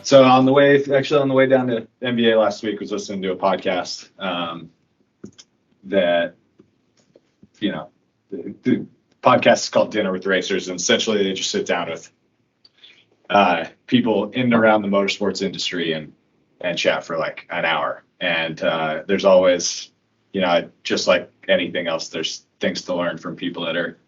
So on the way down to NBA last week, was listening to a podcast that, the podcast is called Dinner with Racers, and essentially they just sit down with people in and around the motorsports industry and chat for like an hour. And there's always, just like anything else, there's things to learn from people that are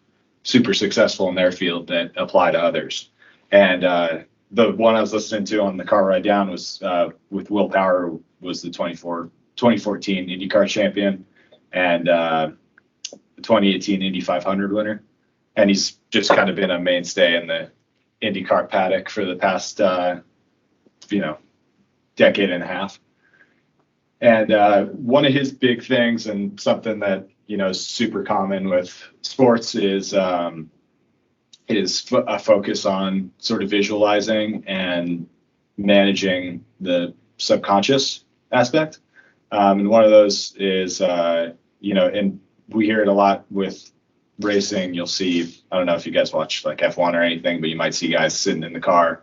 super successful in their field that apply to others. And the one I was listening to on the car ride down was with Will Power, who was the 2014 Indy Cars champion and 2018 Indy 500 winner. And he's just kind of been a mainstay in the IndyCar paddock for the past, decade and a half. And one of his big things, and something that, is super common with sports, is a focus on sort of visualizing and managing the subconscious aspect. And one of those is, and we hear it a lot with racing. You'll see, I don't know if you guys watch like F1 or anything, but you might see guys sitting in the car,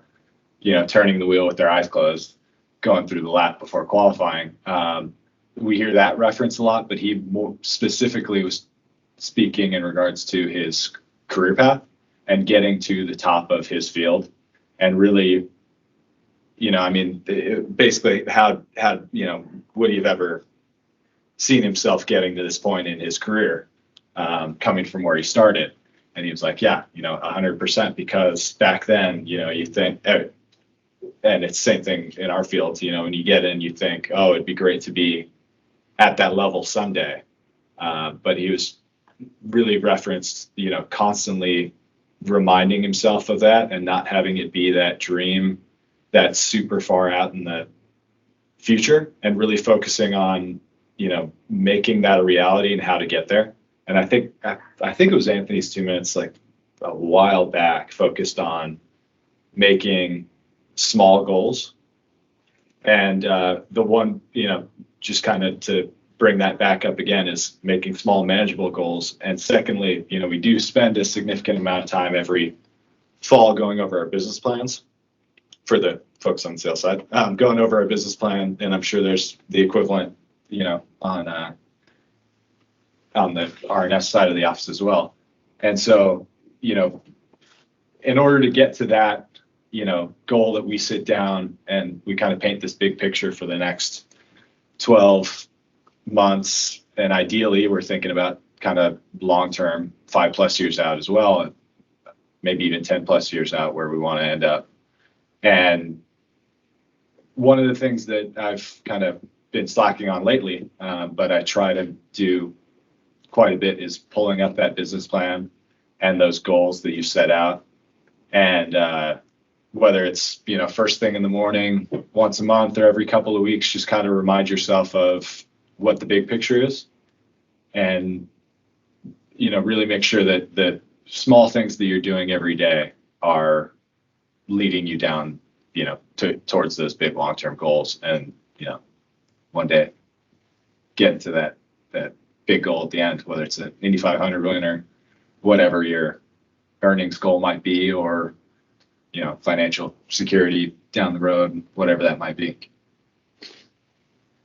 turning the wheel with their eyes closed, going through the lap before qualifying. We hear that reference a lot, but he more specifically was speaking in regards to his career path and getting to the top of his field, and really, basically how would he have ever seen himself getting to this point in his career, coming from where he started? And he was like, 100%, because back then, you think, and it's the same thing in our field, when you get in, you think, oh, it'd be great to be at that level someday. But he was really referenced, constantly reminding himself of that and not having it be that dream that's super far out in the future, and really focusing on, making that a reality and how to get there. And I think it was Anthony's 2 minutes, like a while back, focused on making small goals. And the one, just kind of to bring that back up again, is making small manageable goals. And secondly, we do spend a significant amount of time every fall going over our business plans for the folks on the sales side, going over our business plan. And I'm sure there's the equivalent, on the R&S side of the office as well. And so, in order to get to that, goal that we sit down and we kind of paint this big picture for the next 12 months. And ideally we're thinking about kind of long-term 5+ years out as well, maybe even 10+ years out where we want to end up. And one of the things that I've kind of been slacking on lately, but I try to do quite a bit, is pulling up that business plan and those goals that you set out. And whether it's, first thing in the morning, once a month, or every couple of weeks, just kind of remind yourself of what the big picture is, and, really make sure that the small things that you're doing every day are leading you down, towards those big long-term goals. And, one day get to that big goal at the end, whether it's an Indy 500 win or whatever your earnings goal might be, or, financial security down the road, whatever that might be.